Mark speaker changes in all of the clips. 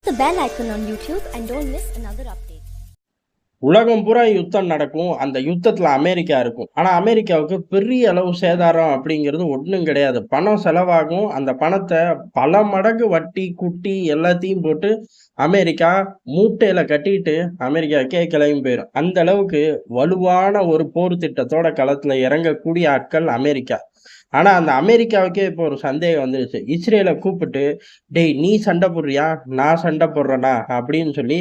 Speaker 1: the bell icon on YouTube and don't miss another update.
Speaker 2: உலகம் பூரா யுத்தம் நடக்கும். அந்த யுத்தத்துல அமெரிக்கா இருக்கும். ஆனா அமெரிக்காவுக்கு பெரிய அளவு சேதாரம் அப்படிங்கிறது ஒண்ணும் கிடையாது. பணம் செலவாகும். அந்த பணத்த பல மடங்கு வட்டி, குட்டி எல்லாத்தையும் போட்டு அமெரிக்கா மூட்டையில கட்டிட்டு அமெரிக்காவுக்கே கிளம்பி போயிரும். அந்த அளவுக்கு வலுவான ஒரு போர் திட்டத்தோட களத்துல இறங்கக்கூடிய ஆட்கள் அமெரிக்கா. ஆனா அந்த அமெரிக்காவுக்கே இப்போ ஒரு சந்தேகம் வந்துருச்சு. இஸ்ரேல கூப்பிட்டு, "டேய் நீ சண்டை போடுறியா? நான் சண்டை போடுறேனா?" அப்படின்னு சொல்லி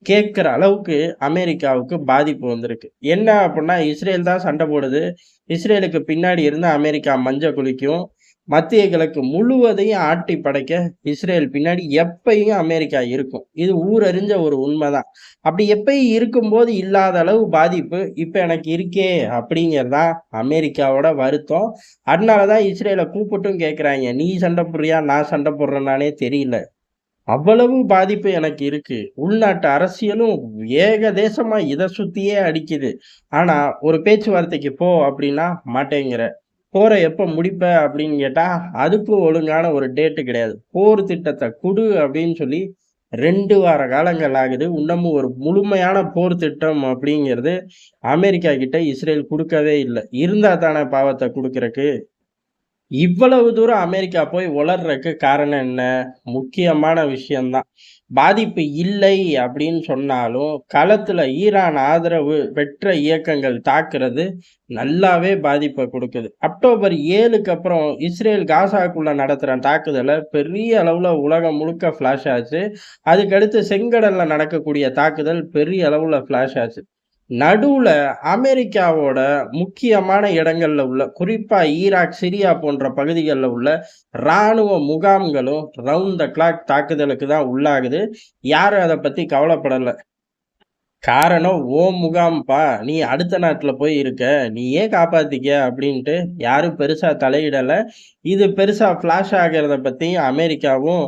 Speaker 2: கேட்கிற அளவுக்கு அமெரிக்காவுக்கு பாதிப்பு வந்திருக்கு. என்ன அப்படின்னா, இஸ்ரேல் தான் சண்டை போடுது. இஸ்ரேலுக்கு பின்னாடி இருந்து அமெரிக்கா மஞ்ச குளிக்கும். மத்திய கிழக்கு முழுவதையும் ஆட்டி படைக்க இஸ்ரேல் பின்னாடி எப்பயும் அமெரிக்கா இருக்கும். இது ஊரறிஞ்ச ஒரு உண்மைதான். அப்படி எப்பயும் இருக்கும்போது இல்லாத அளவு பாதிப்பு இப்ப எனக்கு இருக்கே அப்படிங்கிறது தான் அமெரிக்காவோட வருத்தம். அதனாலதான் இஸ்ரேலை கூப்பிட்டும் கேட்குறாங்க, நீ சண்டை போடுறியா நான் சண்டை போடுறேன்னானே தெரியல. அவ்வளவு பாதிப்பு எனக்கு இருக்கு. உள்நாட்டு அரசியலும் ஏகதேசமா இதை சுத்தியே அடிக்குது. ஆனா ஒரு பேச்சுவார்த்தைக்கு போ அப்படின்னா மாட்டேங்கிற. போற எப்ப முடிப்ப அப்படின்னு கேட்டா அதுக்கும் ஒழுங்கான ஒரு டேட்டு கிடையாது. போர் திட்டத்தை குடு அப்படின்னு சொல்லி 2 வார காலங்கள் ஆகுது. இன்னமும் ஒரு முழுமையான போர் திட்டம் அப்படிங்கிறது அமெரிக்கா கிட்ட இஸ்ரேல் கொடுக்கவே இல்லை. இருந்தா தானே பாவத்தை கொடுக்கறக்கு. இவ்வளவு தூரம் அமெரிக்கா போய் உளர்றதுக்கு காரணம் என்ன? முக்கியமான விஷயம்தான். பாதிப்பு இல்லை அப்படின்னு சொன்னாலும், களத்துல ஈரான் ஆதரவு பெற்ற இயக்கங்கள் தாக்குறது நல்லாவே பாதிப்பை கொடுக்குது. அக்டோபர் 7க்கு அப்புறம் இஸ்ரேல் காசாக்குள்ள நடத்துற தாக்குதலை பெரிய அளவுல உலகம் முழுக்க ஃபிளாஷ் ஆச்சு. அதுக்கடுத்து செங்கடல்ல நடக்கக்கூடிய தாக்குதல் பெரிய அளவுல ஃபிளாஷ் ஆச்சு. நடுவுல அமெரிக்காவோட முக்கியமான இடங்கள்ல உள்ள, குறிப்பா ஈராக், சிரியா போன்ற பகுதிகள்ல உள்ள இராணுவ முகாம்களும் ரவுண்ட் த கிளாக் தாக்குதலுக்கு தான் உள்ளாகுது. யாரும் அதை பத்தி கவலைப்படல. காரணம் முகாம்பா, நீ அடுத்த நாட்டுல போய் இருக்க, நீயே காப்பாத்திக்க அப்படின்ட்டு யாரும் பெருசா தலையிடல. இது பெருசா ஃபிளாஷ் ஆகிறத பத்தி அமெரிக்காவும்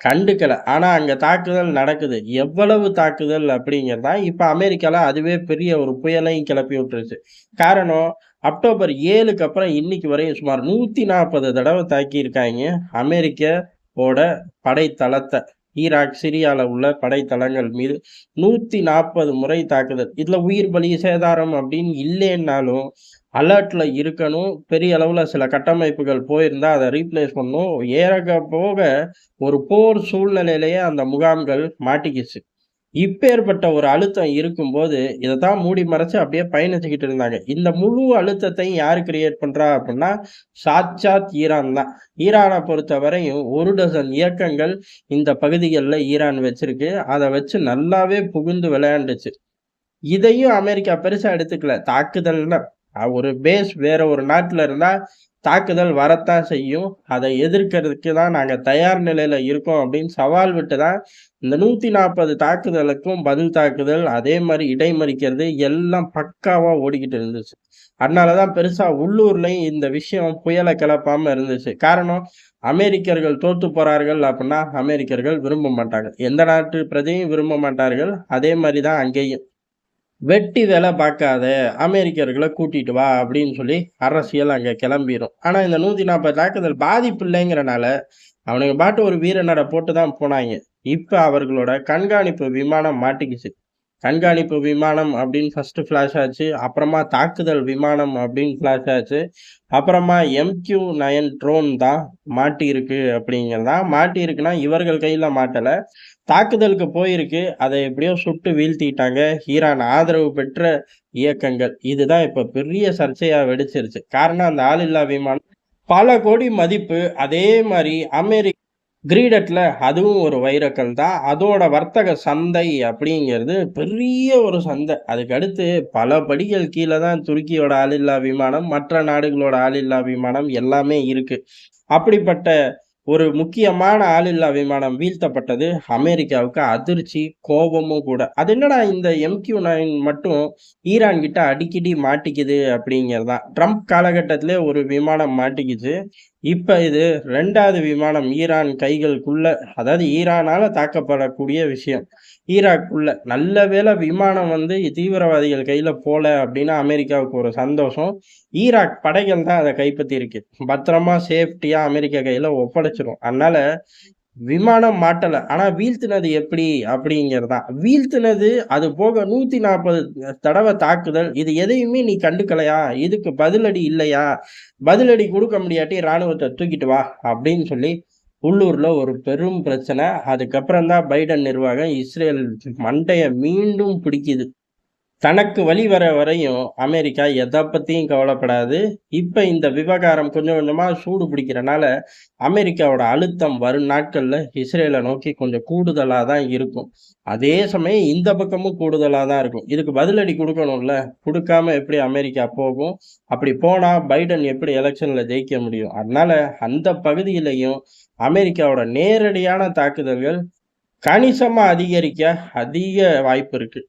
Speaker 2: கண்டுக்கல. ஆனா அங்க தாக்குதல் நடக்குது. எவ்வளவு தாக்குதல் அப்படிங்கிறதா இப்ப அமெரிக்கால அதுவே பெரிய ஒரு புயலையும் கிளப்பி விட்டுருச்சு. காரணம், அக்டோபர் 7க்கு அப்புறம் இன்னைக்கு வரையும் சுமார் 140 தடவை தாக்கியிருக்காங்க அமெரிக்காவோட படைத்தளத்தை. ஈராக், சிரியால உள்ள படைத்தளங்கள் மீது 140 முறை தாக்குதல். இதுல உயிர் பலி, சேதாரம் அப்படின்னு இல்லைன்னாலும் அலர்ட்ல இருக்கணும். பெரிய அளவுல சில கட்டமைப்புகள் போயிருந்தா அதை ரீப்ளேஸ் பண்ணணும். போக ஒரு போர் சூழ்நிலையிலேயே அந்த முகாம்கள் மாட்டிக்கிச்சு. இப்பேற்பட்ட ஒரு அழுத்தம் இருக்கும்போது இதைத்தான் மூடி மறைச்சு அப்படியே பயணிச்சுக்கிட்டு இருந்தாங்க. இந்த முழு அழுத்தத்தையும் யாரு கிரியேட் பண்றா அப்படின்னா சாட்சாத் ஈரான் தான். ஈரானை பொறுத்த வரையும் 1 டசன் இயக்கங்கள் இந்த பகுதிகளில் ஈரான் வச்சிருக்கு. அதை வச்சு நல்லாவே புகுந்து விளையாண்டுச்சு. இதையும் அமெரிக்கா பெருசா எடுத்துக்கல. தாக்குதல்னா ஒரு பேஸ் வேற ஒரு நாட்டுல இருந்தா தாக்குதல் வரத்தான் செய்யும். அதை எதிர்க்கிறதுக்கு தான் நாங்க தயார் நிலையில இருக்கோம் அப்படின்னு சவால் விட்டு தான் இந்த 140 தாக்குதலுக்கும் பதில் தாக்குதல், அதே மாதிரி இடைமறிக்கிறது எல்லாம் பக்காவா ஓடிக்கிட்டு இருந்துச்சு. அதனாலதான் பெருசா உள்ளூர்லயும் இந்த விஷயம் புயலை கிளப்பாம இருந்துச்சு. காரணம், அமெரிக்கர்கள் தோத்து போறார்கள் அப்படின்னா அமெரிக்கர்கள் விரும்ப மாட்டாங்க. எந்த நாட்டு பிரஜையும் விரும்ப மாட்டார்கள். அதே மாதிரிதான் அங்கேயும். வெட்டி வேலை பார்க்காத, அமெரிக்கர்களை கூட்டிட்டு வா அப்படின்னு சொல்லி அரசியல் அங்க கிளம்பிரும். ஆனா இந்த 140 தாக்குதல் பாதிப்பு இல்லைங்கிறனால அவனுங்க பாட்டு ஒரு வீர நட போட்டு தான் போனாங்க. இப்ப அவர்களோட கண்காணிப்பு விமானம் மாட்டிக்கிச்சு. கண்காணிப்பு விமானம் அப்படின்னு ஃபர்ஸ்ட் ஃபிளாஷ் ஆச்சு. அப்புறமா தாக்குதல் விமானம் அப்படின்னு ஃபிளாஷ் ஆச்சு. அப்புறமா MQ-9 ட்ரோன் தான் மாட்டி இருக்கு அப்படிங்கிறதா. மாட்டி இருக்குன்னா இவர்கள் கையில மாட்டல, தாக்குதலுக்கு போயிருக்கு. அதை எப்படியோ சுட்டு வீழ்த்திட்டாங்க ஈரான் ஆதரவு பெற்ற இயக்கங்கள். இதுதான் இப்ப பெரிய சர்ச்சையா வெடிச்சிருச்சு. காரணம், அந்த ஆளில்லா விமானம் பல கோடி மதிப்பு. அதே மாதிரி அமெரிக்க கிரீடட்ல அதுவும் ஒரு வைரக்கல் தான். அதோட வர்த்தக சந்தை அப்படிங்கிறது பெரிய ஒரு சந்தை. அதுக்கு அடுத்து பல படிகள் கீழே தான் துருக்கியோட ஆளில்லா விமானம், மற்ற நாடுகளோட ஆளில்லா விமானம் எல்லாமே இருக்கு. அப்படிப்பட்ட ஒரு முக்கியமான ஆளில்லா விமானம் வீழ்த்தப்பட்டது அமெரிக்காவுக்கு அதிர்ச்சி, கோபமும் கூட. அது என்னடா இந்த MQ-9 மட்டும் ஈரான் கிட்ட அடிக்கடி மாட்டிக்குது அப்படிங்கிறதான். ட்ரம்ப் காலகட்டத்திலே ஒரு விமானம் மாட்டிக்கிச்சு. இப்ப இது 2வது விமானம் ஈரான் கைகளுக்குள்ள, அதாவது ஈரானால தாக்கப்படக்கூடிய விஷயம். ஈராக்குள்ள நல்ல வேளை விமானம் தீவிரவாதிகள் கையில போல அப்படின்னு அமெரிக்காவுக்கு ஒரு சந்தோஷம். ஈராக் படைகள் தான் அதை கைப்பற்றி இருக்கு. பத்திரமா சேஃப்டியா அமெரிக்கா கையில ஒப்படைச்சிரும். அதனால விமானம் மாட்டல. ஆனா வீழ்த்துனது எப்படி அப்படிங்கிறது தான். வீழ்த்துனது அது போக 140 தடவ தாக்குதல். இது எதையுமே நீ கண்டுக்கலையா? இதுக்கு பதிலடி இல்லையா? பதிலடி குடுக்க முடியாட்டி ராணுவத்த தூக்கிட்டு வா அப்படின்னு சொல்லி உள்ளூர்ல ஒரு பெரும் பிரச்சனை. அதுக்கப்புறம் தான் பைடன் நிர்வாகம் இஸ்ரேல் மண்டைய மீண்டும் பிடிக்குது. தனக்கு வழி வர வரையும் அமெரிக்கா எத பத்தியும் கவலைப்படாது. இப்ப இந்த விவகாரம் கொஞ்சம் கொஞ்சமா சூடு பிடிக்கிறனால, அமெரிக்காவோட அழுத்தம் வரும் நாட்கள்ல இஸ்ரேல நோக்கி கொஞ்சம் கூடுதலா தான் இருக்கும். அதே சமயம் இந்த பக்கமும் கூடுதலா தான் இருக்கும். இதுக்கு பதிலடி குடுக்கணும்ல. குடுக்காம எப்படி அமெரிக்கா போகும்? அப்படி போனா பைடன் எப்படி எலக்ஷன்ல ஜெயிக்க முடியும்? அதனால அந்த பகுதியிலயும் அமெரிக்காவோட நேரடியான தாக்குதல்கள் கணிசமா அதிகரிக்க அதிக வாய்ப்பு இருக்கு.